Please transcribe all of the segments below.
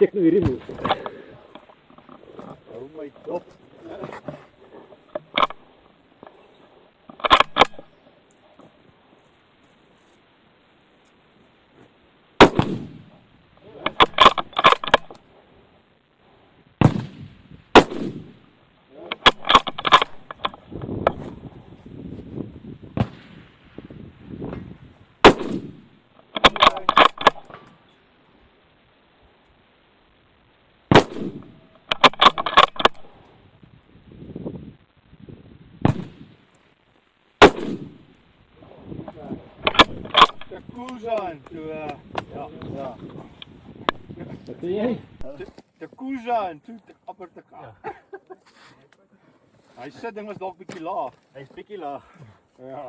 Steek nou hierdie moes. Hou my dop. Koezaan, toe, ja. Wat doen jy? De koezaan, toe amper te kaap. Hy sit ding was dalk bietjie laag. Hy's bietjie laag. Ja.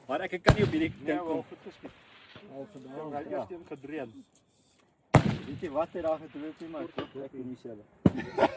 Maar ek kan nie op hierdie Nee, ding wel kom. goed geskiet. Al gedaan. Hy het eers teen gedreun. Weet jy wat hy daar gedroop het, maar ek weet nie self.